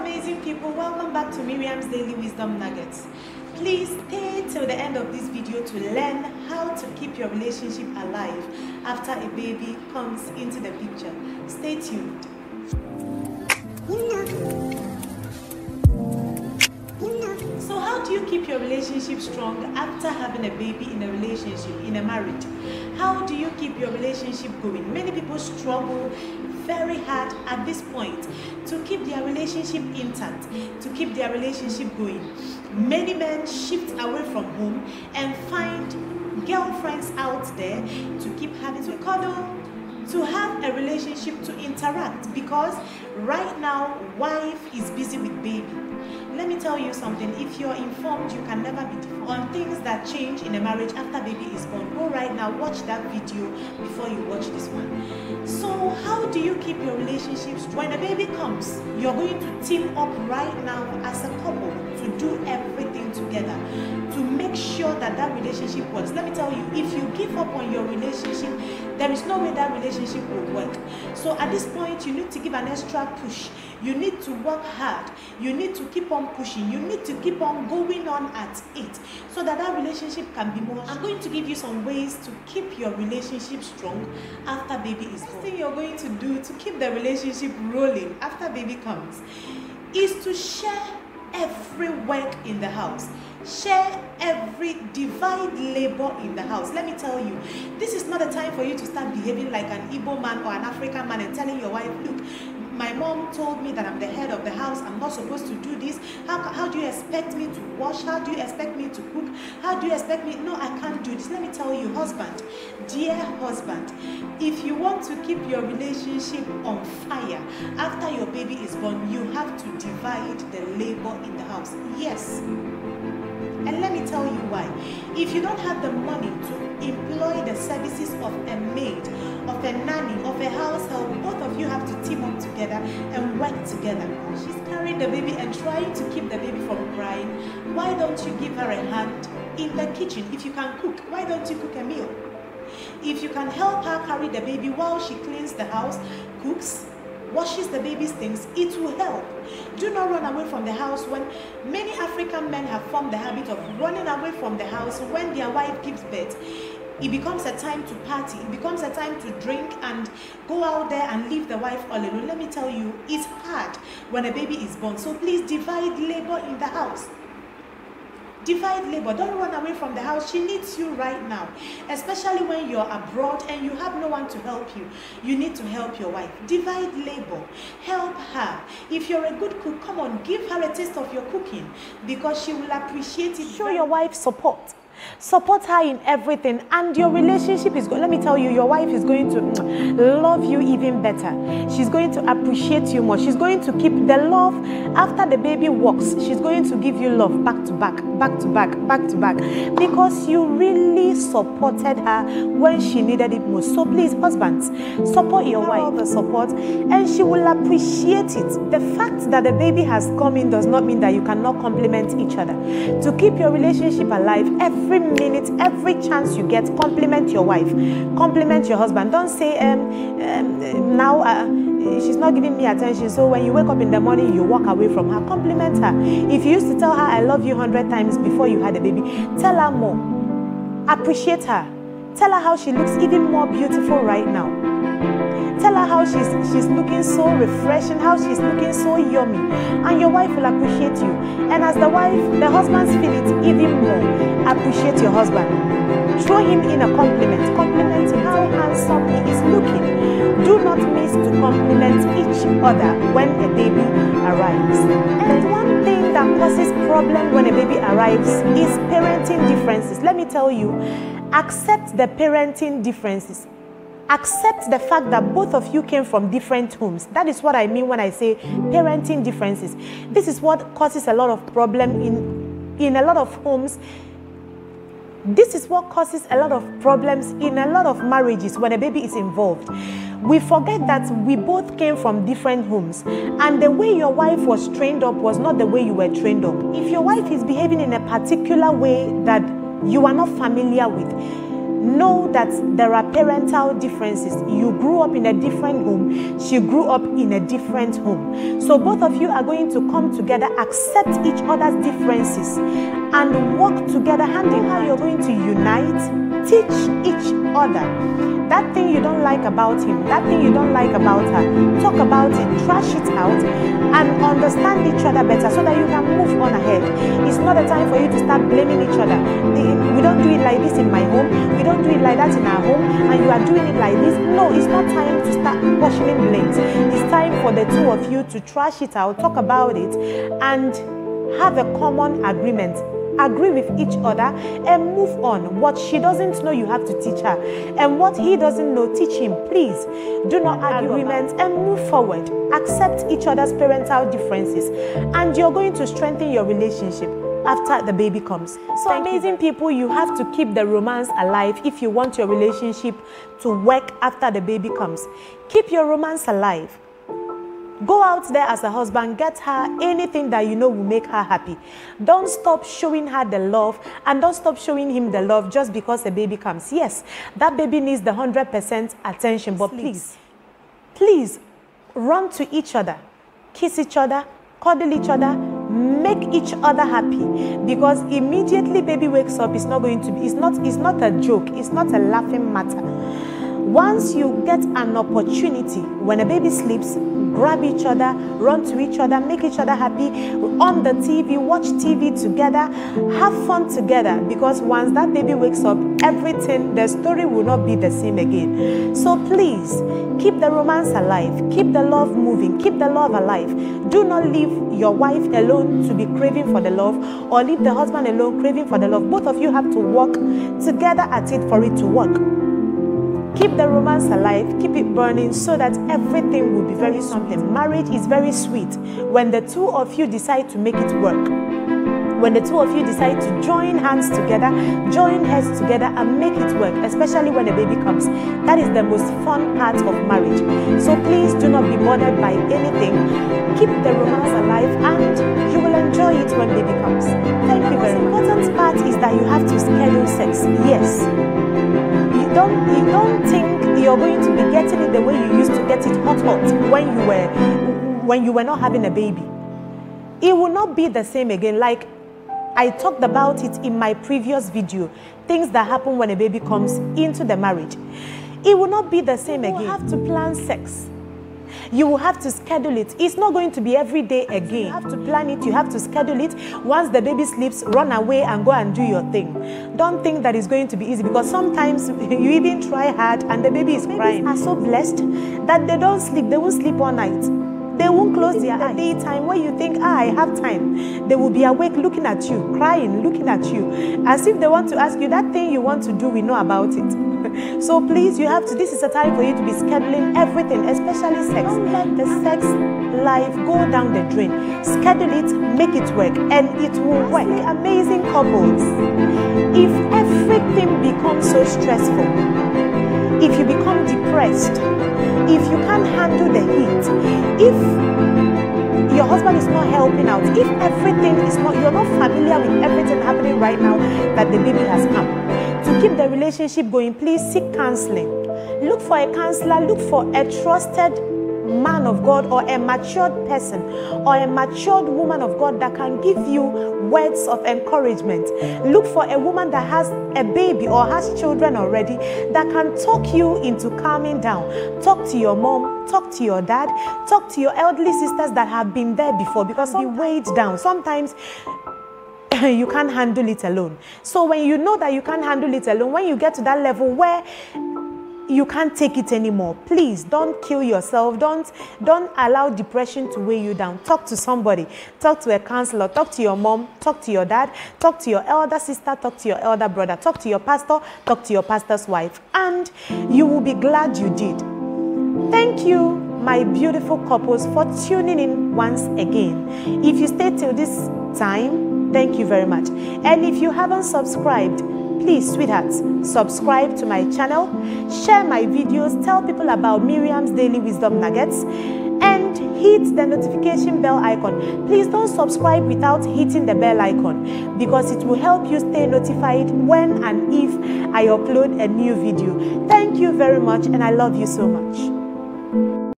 amazing people, welcome back to Miriam's Daily Wisdom Nuggets. Please stay till the end of this video to learn how to keep your relationship alive after a baby comes into the picture. Stay tuned. So how do you keep your relationship strong after having a baby in a relationship, in a marriage? How do you keep your relationship going? Many people struggle very hard at this point to keep their relationship intact, to keep their relationship going. Many men shift away from home and find girlfriends out there to keep having to cuddle, to have a relationship, to interact, because right now wife is busy with baby. Let me tell you something, if you're informed, you can never be deformed. On things that change in a marriage after baby is born, go right now, watch that video before you watch this one. So how do you keep your relationships? When a baby comes, you're going to team up right now as a couple to do everything together to make sure that that relationship works. Let me tell you, if you give up on your relationship, there is no way that relationship will work. So at this point, you need to give an extra push. You need to work hard. You need to keep on pushing. You need to keep on going on at it so that that relationship can be more. I'm going to give you some ways to keep your relationship strong after baby is born. The first thing you're going to do to keep the relationship rolling after baby comes is to share every work in the house. Divide labor in the house. Let me tell you, this is not a time for you to start behaving like an Igbo man or an African man and telling your wife, look, my mom told me that I'm the head of the house, I'm not supposed to do this. How do you expect me to wash? How do you expect me to cook? How do you expect me? No, I can't do this. Let me tell you, husband, dear husband, if you want to keep your relationship on fire after your baby is born, you have to divide the labor in the house. Yes. And let me tell you why. If you don't have the money to employ the services of a maid, of a nanny, of a house help, both of you have to team up together and work together. She's carrying the baby and trying to keep the baby from crying. Why don't you give her a hand in the kitchen? If you can cook, why don't you cook a meal? If you can help her carry the baby while she cleans the house, cooks, washes the baby's things, it will help. Do not run away from the house. When many African men have formed the habit of running away from the house when their wife gives birth, it becomes a time to party, it becomes a time to drink and go out there and leave the wife all alone. Let me tell you, it's hard when a baby is born. So please divide labor in the house. Divide labor. Don't run away from the house. She needs you right now, especially when you're abroad and you have no one to help you. You need to help your wife. Divide labor. Help her. If you're a good cook, come on, give her a taste of your cooking because she will appreciate it. Show your wife support. Support her in everything and your relationship is good. Let me tell you, your wife is going to love you even better. She's going to appreciate you more. She's going to keep the love after the baby walks. She's going to give you love back to back, back to back, back to back, because you really supported her when she needed it most. So please, husbands, support your wife, the support, and she will appreciate it. The fact that the baby has come in does not mean that you cannot compliment each other. To keep your relationship alive, every minute, every chance you get, compliment your wife, compliment your husband. Don't say now she's not giving me attention, so when you wake up in the morning you walk away from her. Compliment her. If you used to tell her I love you 100 times before you had a baby, tell her more. Appreciate her. Tell her how she looks even more beautiful right now. Tell her how she's looking so refreshing, how she's looking so yummy, and your wife will appreciate you. And as the wife, the husbands feel it even more. Appreciate your husband. Throw him in a compliment. Compliment him how handsome he is looking. Do not miss to compliment each other when a baby arrives. And one thing that causes problem when a baby arrives is parenting differences. Let me tell you, accept the parenting differences. Accept the fact that both of you came from different homes. That is what I mean when I say parenting differences. This is what causes a lot of problem in a lot of homes. This is what causes a lot of problems in a lot of marriages when a baby is involved. We forget that we both came from different homes, and the way your wife was trained up was not the way you were trained up. If your wife is behaving in a particular way that you are not familiar with, know that there are parental differences. You grew up in a different home. She grew up in a different home. So both of you are going to come together, accept each other's differences, and work together hand in hand. You're going to unite, teach each other. That thing you don't like about him, that thing you don't like about her, talk about it, trash it out, and understand each other better so that you can move on ahead. It's not a time for you to start blaming each other. We don't do it like this in my home, we don't do it like that in our home, and you are doing it like this. No, it's not time to start portioning blames. It's time for the two of you to trash it out, talk about it, and have a common agreement. Agree with each other and move on. What she doesn't know, you have to teach her, and what he doesn't know, teach him. Please do not argue agreement and move forward. Accept each other's parental differences, and you're going to strengthen your relationship after the baby comes. So amazing people, you have to keep the romance alive if you want your relationship to work after the baby comes. Keep your romance alive. Go out there as a husband, get her anything that you know will make her happy. Don't stop showing her the love, and don't stop showing him the love just because a baby comes. Yes, that baby needs the 100% attention, but please run to each other, kiss each other, cuddle each other, make each other happy, because immediately baby wakes up, it's not a joke, it's not a laughing matter. Once you get an opportunity, when a baby sleeps, grab each other, run to each other, make each other happy, on the TV, watch TV together, have fun together, because once that baby wakes up, everything, the story will not be the same again. So please, keep the romance alive, keep the love moving, keep the love alive. Do not leave your wife alone to be craving for the love, or leave the husband alone craving for the love. Both of you have to work together at it for it to work. Keep the romance alive, keep it burning, so that everything will be very something. Marriage is very sweet when the two of you decide to make it work. When the two of you decide to join hands together, join heads together, and make it work, especially when a baby comes. That is the most fun part of marriage. So please do not be bothered by anything. Keep the romance alive, and you will enjoy it when baby comes. Thank you very much. The important part is that you have to schedule sex. Yes. You don't think you're going to be getting it the way you used to get it hot when you were not having a baby. It will not be the same again. Like I talked about it in my previous video, things that happen when a baby comes into the marriage. It will not be the same again. You have to plan sex. You will have to schedule it. It's not going to be every day again. You have to plan it. You have to schedule it. Once the baby sleeps, run away and go and do your thing. Don't think that it's going to be easy, because sometimes you even try hard and the baby is crying. Babies are so blessed that they don't sleep. They won't sleep all night. They won't close their eyes. Daytime, when you think, I have time, they will be awake looking at you, crying, looking at you, as if they want to ask you that thing you want to do, we know about it. So please, you have to, this is a time for you to be scheduling everything, especially sex. Don't let the sex life go down the drain. Schedule it, make it work, and it will work. Amazing couples. If everything becomes so stressful, if you become depressed, if you can't handle the heat, if your husband is not helping out, if everything is not, you're not familiar with everything happening right now that the baby has come, to keep the relationship going, please seek counseling. Look for a counselor, look for a trusted man of God, or a matured person, or a matured woman of God that can give you words of encouragement. Look for a woman that has a baby or has children already, that can talk you into calming down. Talk to your mom, talk to your dad, talk to your elderly sisters that have been there before, because be weighed down. Sometimes you can't handle it alone. So when you know that you can't handle it alone, when you get to that level where you can't take it anymore, please don't kill yourself. Don't allow depression to weigh you down. Talk to somebody. Talk to a counselor. Talk to your mom. Talk to your dad. Talk to your elder sister. Talk to your elder brother. Talk to your pastor. Talk to your pastor's wife. And you will be glad you did. Thank you, my beautiful couples, for tuning in once again. If you stayed till this time, thank you very much. And if you haven't subscribed, please, sweethearts, subscribe to my channel, share my videos, tell people about Miriam's Daily Wisdom Nuggets, and hit the notification bell icon. Please don't subscribe without hitting the bell icon, because it will help you stay notified when and if I upload a new video. Thank you very much, and I love you so much.